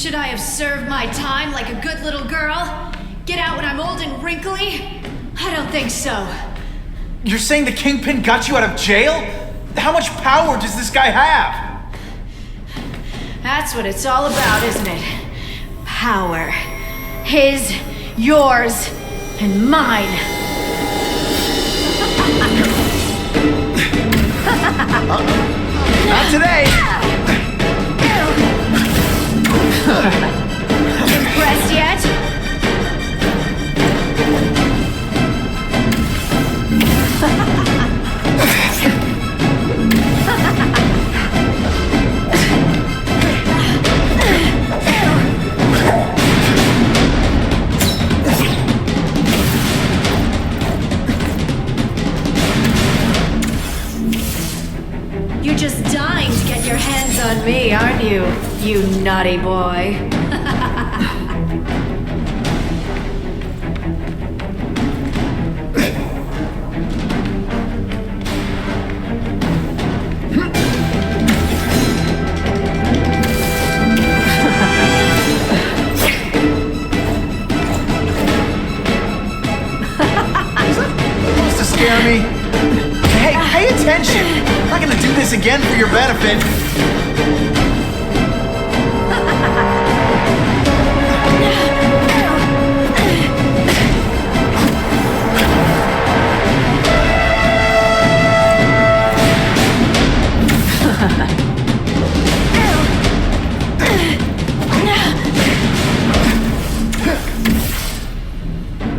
Should I have served my time like a good little girl? Get out when I'm old and wrinkly? I don't think so. You're saying the Kingpin got you out of jail? How much power does this guy have? That's what it's all about, isn't it? Power. His, yours, and mine. Not today. Impressed yet? You're just dying to get your hands on me, aren't you, you naughty boy? Supposed to scare me? Hey, pay attention! I'm not gonna do this again for your benefit.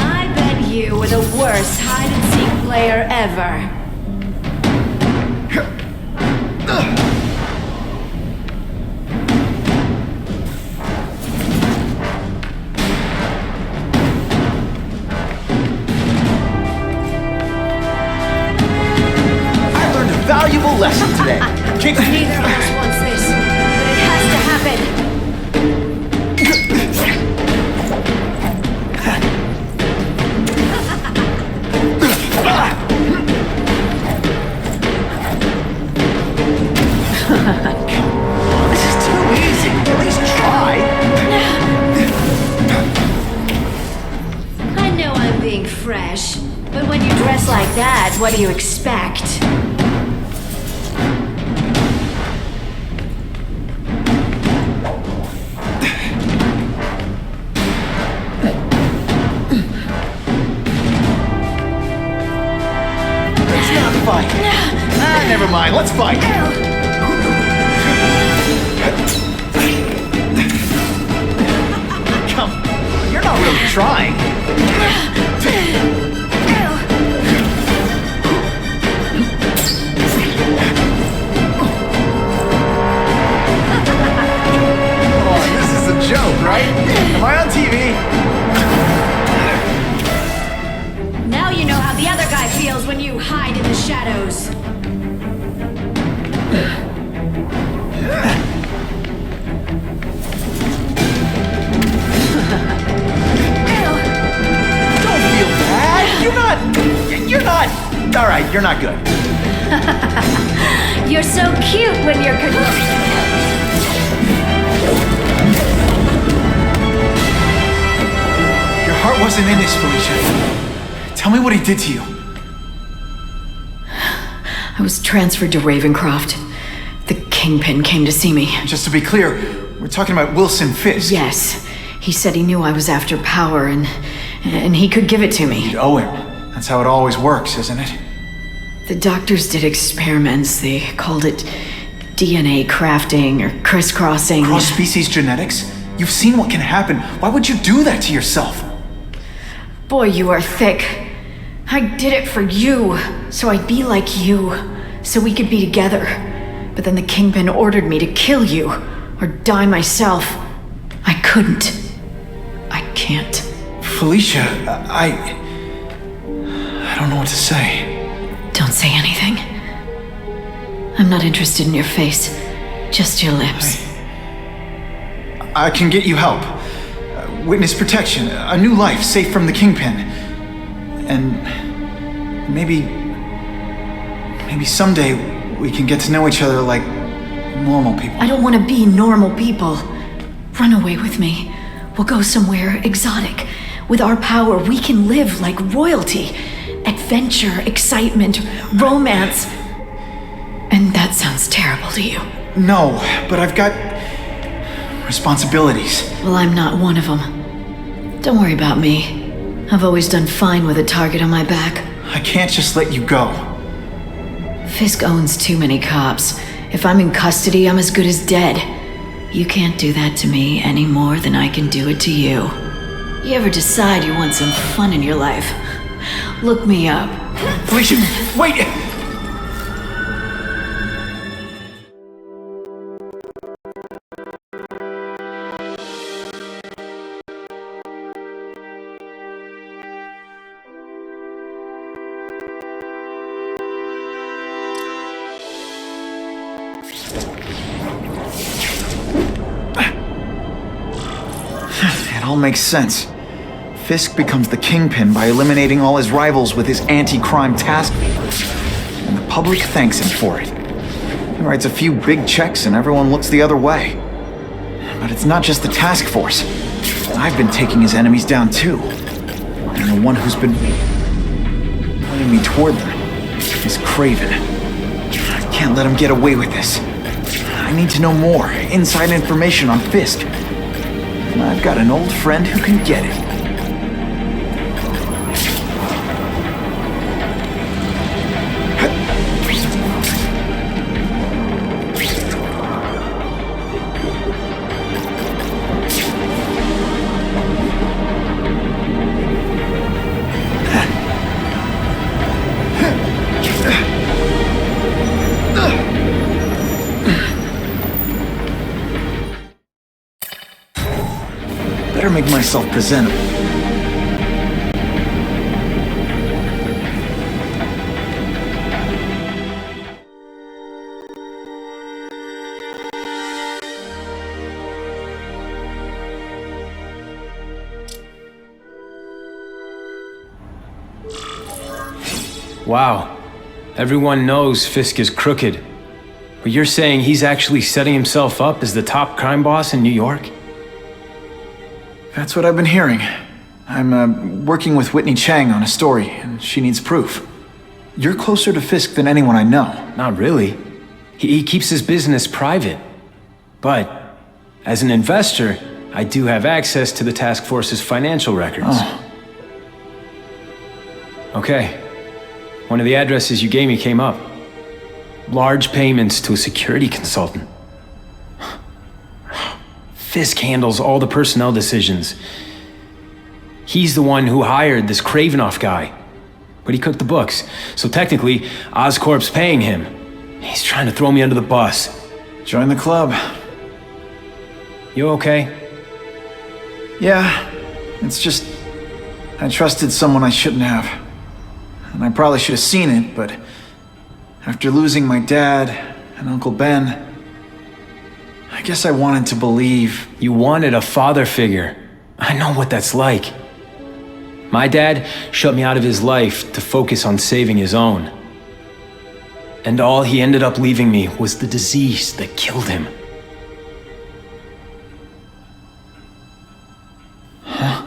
I bet you were the worst hide-and-seek player ever. Valuable lesson today. Neither of us wants this, but it has to happen. This is too easy. At least try. I know I'm being fresh, but when you dress like that, what do you expect? Fight. Never mind. Let's fight. Come on. You're not really trying. Oh, this is a joke, right? Am I on TV? Now you know how the other guy feels when you hide in the shadows. Don't feel bad. You're not. All right, you're not good. You're so cute when you're Your heart wasn't in this, Felicia. Tell me what he did to you. I was transferred to Ravencroft. The Kingpin came to see me. Just to be clear, we're talking about Wilson Fisk. Yes. He said he knew I was after power and he could give it to me. You'd owe him. That's how it always works, isn't it? The doctors did experiments. They called it DNA crafting or crisscrossing. Cross-species genetics? You've seen what can happen. Why would you do that to yourself? Boy, you are thick. I did it for you, so I'd be like you, so we could be together. But then the Kingpin ordered me to kill you, or die myself. I couldn't. I can't. Felicia, I don't know what to say. Don't say anything. I'm not interested in your face, just your lips. I can get you help. Witness protection, a new life safe from the Kingpin. And maybe someday we can get to know each other like normal people. I don't want to be normal people. Run away with me. We'll go somewhere exotic. With our power, we can live like royalty. Adventure, excitement, romance. And that sounds terrible to you. No, but I've got responsibilities. Well, I'm not one of them. Don't worry about me. I've always done fine with a target on my back. I can't just let you go. Fisk owns too many cops. If I'm in custody, I'm as good as dead. You can't do that to me any more than I can do it to you. You ever decide you want some fun in your life? Look me up. Felicia, wait! It all makes sense. Fisk becomes the kingpin by eliminating all his rivals with his anti-crime task force. And the public thanks him for it. He writes a few big checks and everyone looks the other way. But it's not just the task force. I've been taking his enemies down too. And the one who's been pointing me toward them is Craven. I can't let him get away with this. I need to know more, inside information on Fisk. And I've got an old friend who can get it. Better make myself presentable. Wow. Everyone knows Fisk is crooked. But you're saying he's actually setting himself up as the top crime boss in New York? That's what I've been hearing. I'm working with Whitney Chang on a story, and she needs proof. You're closer to Fisk than anyone I know. Not really. He keeps his business private. But, as an investor, I do have access to the task force's financial records. Oh. Okay. One of the addresses you gave me came up. Large payments to a security consultant. Fisk handles all the personnel decisions. He's the one who hired this Kravinoff guy. But he cooked the books, so technically, Oscorp's paying him. He's trying to throw me under the bus. Join the club. You okay? Yeah, it's just... I trusted someone I shouldn't have. And I probably should have seen it, but... after losing my dad and Uncle Ben... I guess I wanted to believe. You wanted a father figure. I know what that's like. My dad shut me out of his life to focus on saving his own. And all he ended up leaving me was the disease that killed him. Huh?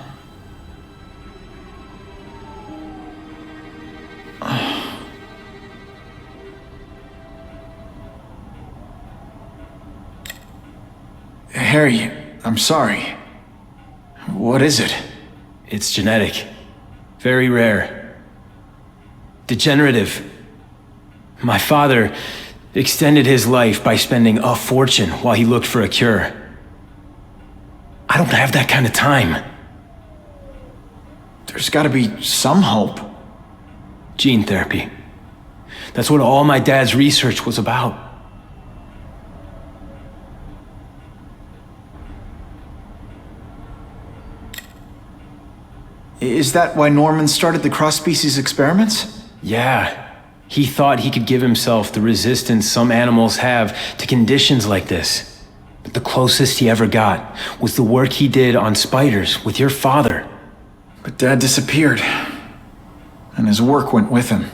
Harry, I'm sorry. What is it? It's genetic. Very rare. Degenerative. My father extended his life by spending a fortune while he looked for a cure. I don't have that kind of time. There's gotta be some hope. Gene therapy. That's what all my dad's research was about. Is that why Norman started the cross-species experiments? Yeah. He thought he could give himself the resistance some animals have to conditions like this. But the closest he ever got was the work he did on spiders with your father. But Dad disappeared. And his work went with him.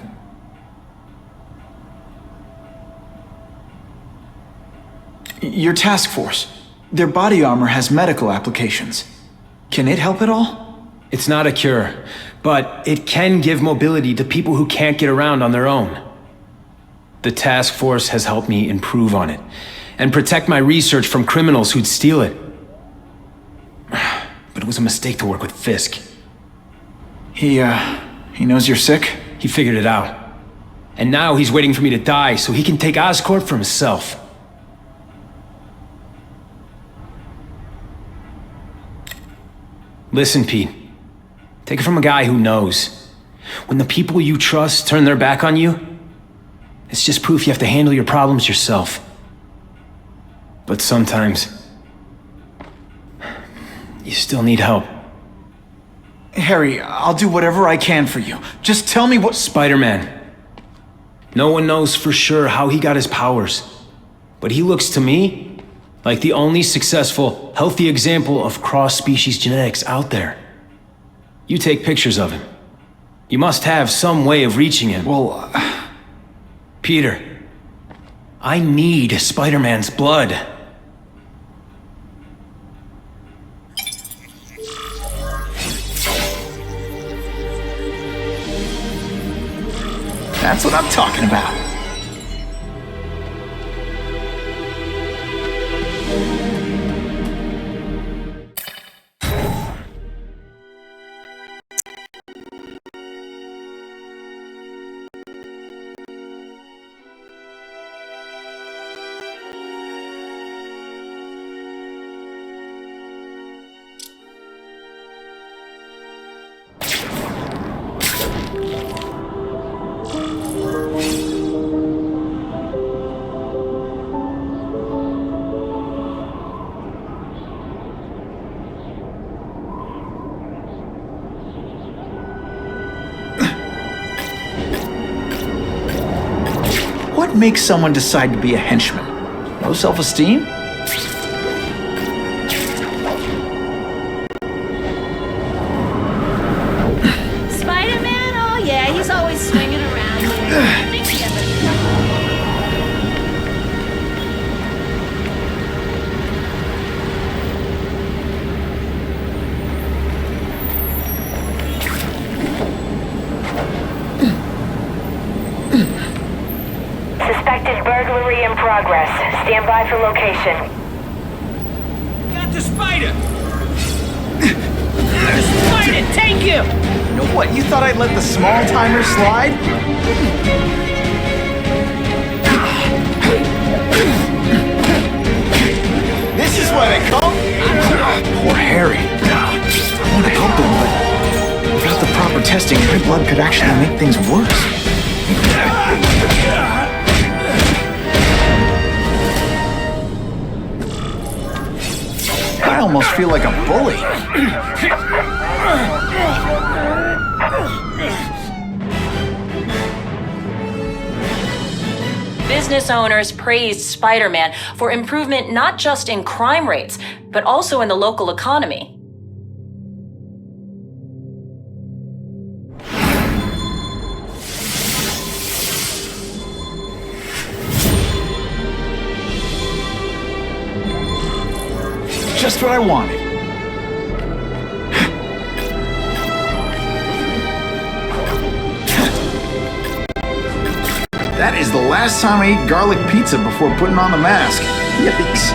Your task force. Their body armor has medical applications. Can it help at all? It's not a cure, but it can give mobility to people who can't get around on their own. The task force has helped me improve on it, and protect my research from criminals who'd steal it. But it was a mistake to work with Fisk. He knows you're sick? He figured it out. And now he's waiting for me to die so he can take Oscorp for himself. Listen, Pete. Take it from a guy who knows. When the people you trust turn their back on you, it's just proof you have to handle your problems yourself. But sometimes, you still need help. Harry, I'll do whatever I can for you. Just tell me what— Spider-Man. No one knows for sure how he got his powers. But he looks to me like the only successful, healthy example of cross-species genetics out there. You take pictures of him. You must have some way of reaching him. Well, Peter, I need Spider-Man's blood. that's what I'm talking about. What makes someone decide to be a henchman? Low self-esteem? Spider-Man? Oh yeah, he's always swinging around there. Think he ever- Suspected burglary in progress. Stand by for location. Got the spider! The spider, take him! You know what? You thought I'd let the small timer slide? This is why they come? Poor Harry. I want to help him, but without the proper testing, my blood could actually make things worse. I almost feel like a bully. Business owners praised Spider-Man for improvement not just in crime rates, but also in the local economy. Just what I wanted. That is the last time I ate garlic pizza before putting on the mask. Yikes.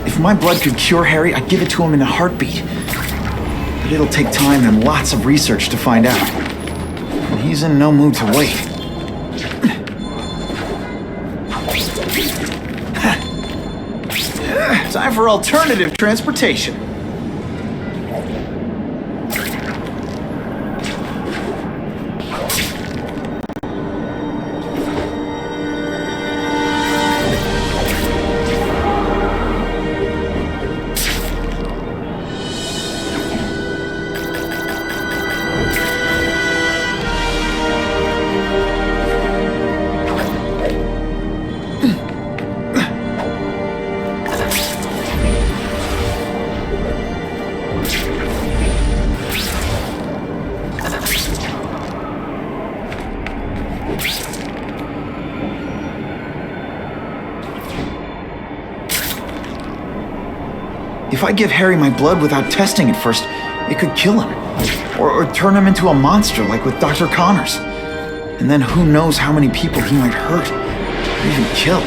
If my blood could cure Harry, I'd give it to him in a heartbeat. But it'll take time and lots of research to find out. And he's in no mood to wait. Time for alternative transportation. If I give Harry my blood without testing it first, it could kill him. Or turn him into a monster like with Dr. Connors. And then who knows how many people he might hurt, or even kill.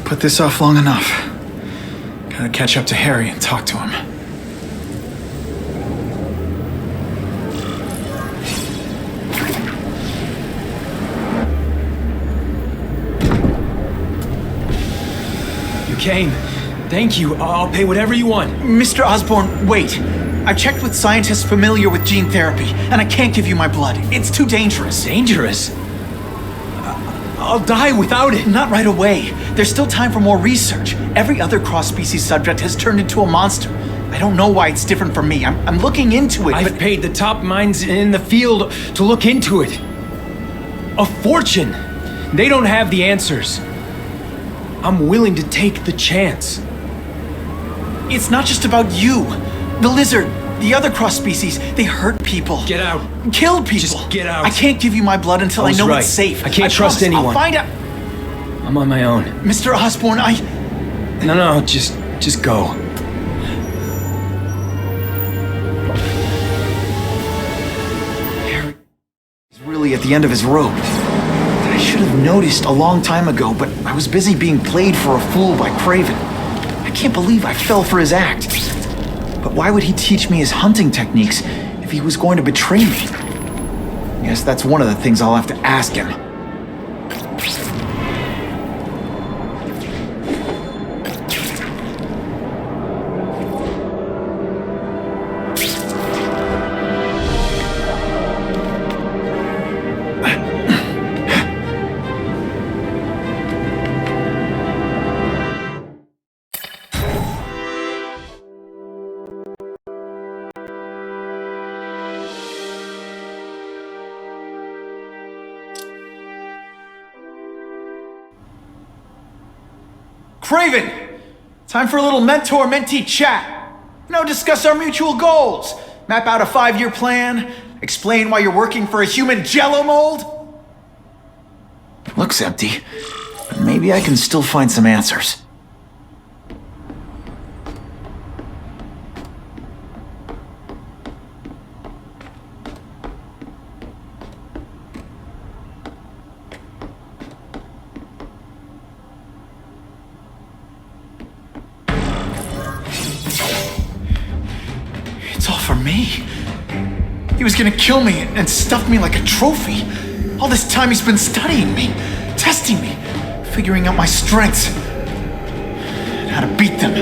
Put this off long enough. Gotta catch up to Harry and talk to him. You came. Thank you. I'll pay whatever you want. Mr. Osborn, wait. I've checked with scientists familiar with gene therapy, and I can't give you my blood. It's too dangerous. Dangerous? I'll die without it. Not right away. There's still time for more research. Every other cross-species subject has turned into a monster. I don't know why it's different from me. I'm looking into it, I've paid the top minds in the field to look into it. A fortune. They don't have the answers. I'm willing to take the chance. It's not just about you. The lizard, the other cross-species, they hurt people. Get out. Kill people. Just get out. I can't give you my blood until I know right. it's safe. I can't trust promise. anyone. I'll find out. I'm on my own. Mr. Osborn, No, just go. Harry is really at the end of his rope. I should have noticed a long time ago, but I was busy being played for a fool by Craven. I can't believe I fell for his act. But why would he teach me his hunting techniques if he was going to betray me? Yes, that's one of the things I'll have to ask him. Craven! Time for a little mentor-mentee chat. Discuss our mutual goals. Map out a 5-year plan. Explain why you're working for a human jello mold. Looks empty, but maybe I can still find some answers. Me? He was gonna kill me and stuff me like a trophy. All this time he's been studying me, testing me, figuring out my strengths, and how to beat them.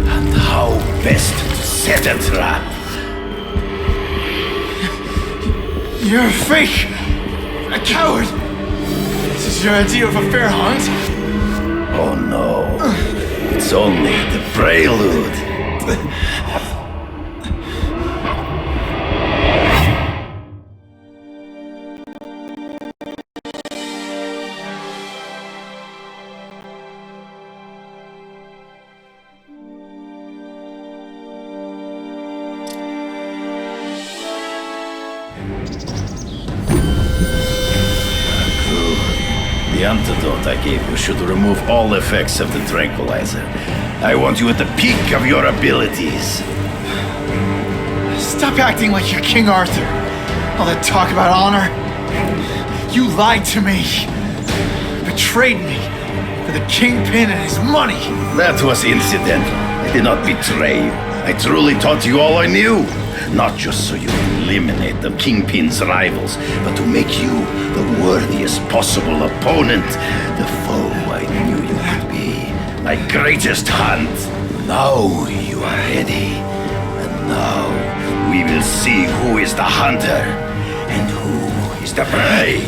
And how best to set a trap. You're a fake! A coward! This is your idea of a fair hunt? Oh no. It's only the prelude. The antidote I gave you should remove all effects of the tranquilizer. I want you at the peak of your abilities. Stop acting like you're King Arthur. All that talk about honor. You lied to me. Betrayed me for the Kingpin and his money. That was incidental. I did not betray you. I truly taught you all I knew. Not just so you would eliminate the Kingpin's rivals, but to make you the worthiest possible opponent, the foe I knew you would be. My greatest hunt. Now you are ready. And now we will see who is the hunter and who is the prey.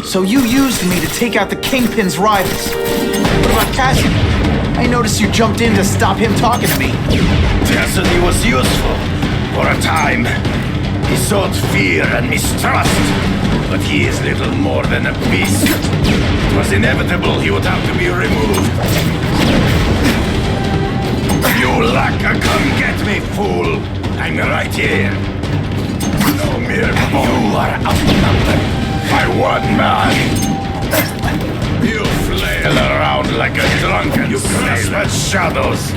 So you used me to take out the Kingpin's rivals. What about Cassidy? I noticed you jumped in to stop him talking to me. Cassidy was useful for a time. He sowed fear and mistrust, but he is little more than a beast. It was inevitable he would have to be removed. You lacquer, come get me, fool! I'm right here. No mere fool. You are outnumbered by one man. You flail around like a drunken you grasp at shadows.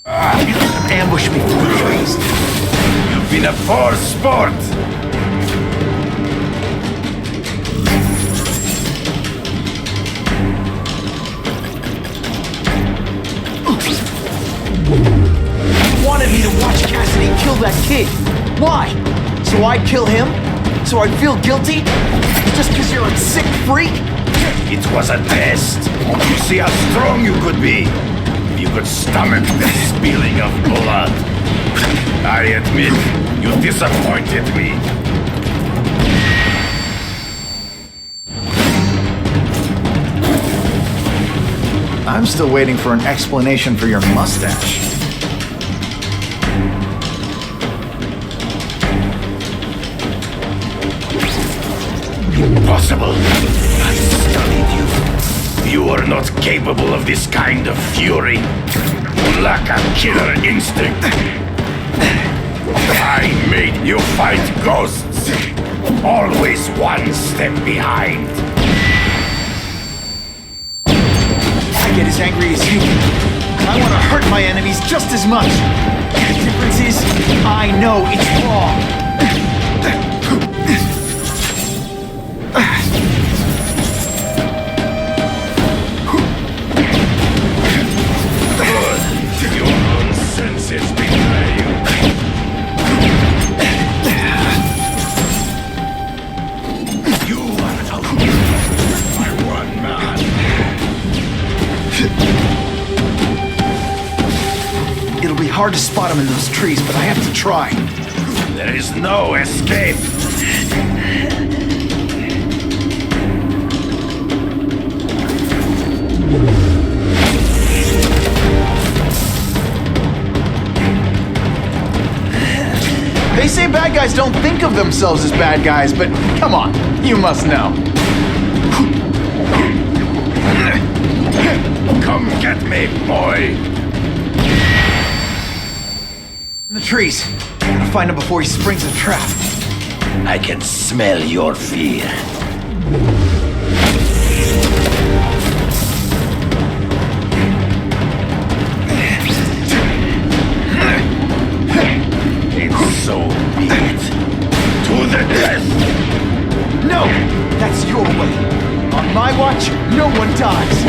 Ambush me through the trees. You've been a poor sport. You wanted me to watch Cassidy kill that kid. Why? So I'd kill him? So I'd feel guilty? Just because you're a sick freak? It was a test. You see how strong you could be. If you could stomach the spilling of blood. I admit, you disappointed me. I'm still waiting for an explanation for your mustache. Impossible. I studied you. You are not capable of this kind of fury. You lack a killer instinct. I made you fight ghosts. Always one step behind. I get as angry as you. I want to hurt my enemies just as much. The difference is, I know it's wrong. Good. Your own senses betray you. You are outnumbered by one man. It'll be hard to spot him in those trees, but I have to try. There is no escape. They say bad guys don't think of themselves as bad guys, but come on, you must know. Come get me, boy. In the trees. Gotta find him before he springs a trap. I can smell your fear. It's so be it. To the death! No! That's your way. On my watch, no one dies.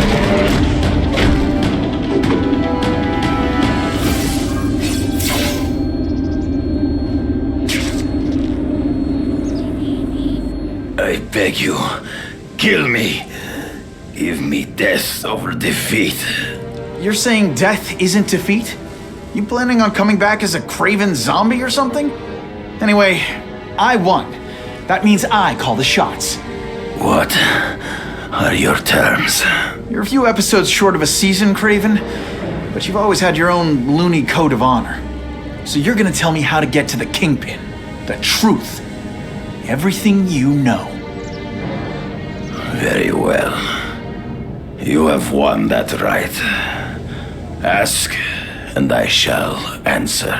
I beg you, kill me. Give me death over defeat. You're saying death isn't defeat? You planning on coming back as a craven zombie or something? Anyway, I won. That means I call the shots. What are your terms? You're a few episodes short of a season, Craven, but you've always had your own loony code of honor. So you're gonna tell me how to get to the Kingpin. The truth. Everything you know. Very well. You have won that right. Ask, and I shall answer.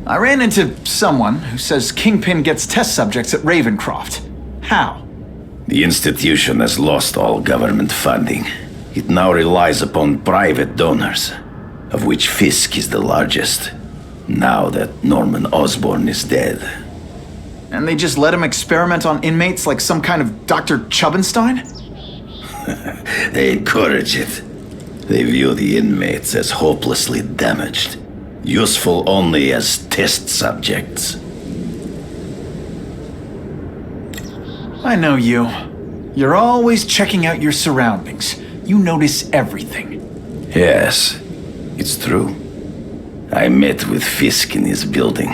I ran into someone who says Kingpin gets test subjects at Ravencroft. How? The institution has lost all government funding. It now relies upon private donors, of which Fisk is the largest, now that Norman Osborn is dead. And they just let him experiment on inmates like some kind of Dr. Chubbenstein? They encourage it. They view the inmates as hopelessly damaged, useful only as test subjects. I know you. You're always checking out your surroundings. You notice everything. Yes, it's true. I met with Fisk in his building,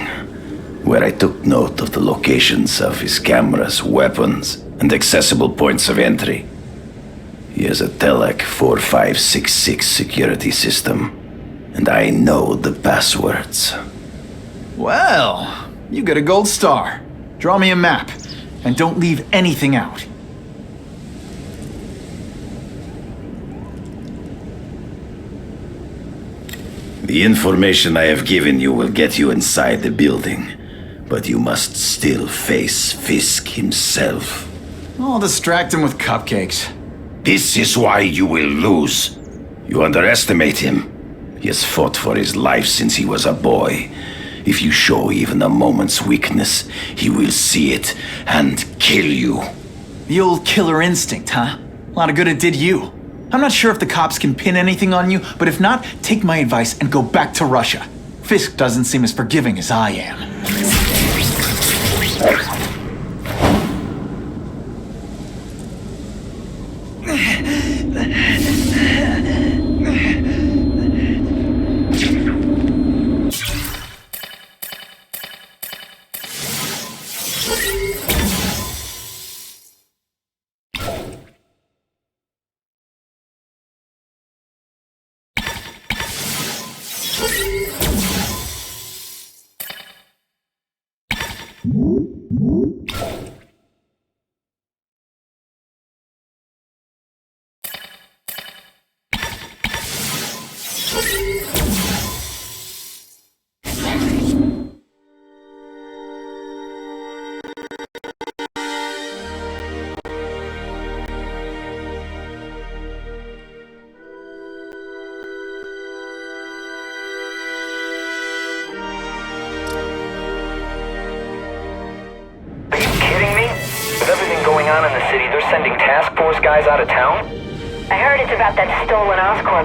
where I took note of the locations of his cameras, weapons, and accessible points of entry. He has a Telec 4566 security system, and I know the passwords. Well, you get a gold star. Draw me a map, and don't leave anything out. The information I have given you will get you inside the building, but you must still face Fisk himself. I'll distract him with cupcakes. This is why you will lose. You underestimate him. He has fought for his life since he was a boy. If you show even a moment's weakness, he will see it and kill you. The old killer instinct, huh? A lot of good it did you. I'm not sure if the cops can pin anything on you, but if not, take my advice and go back to Russia. Fisk doesn't seem as forgiving as I am. They're sending task force guys out of town? I heard it's about that stolen Oscorp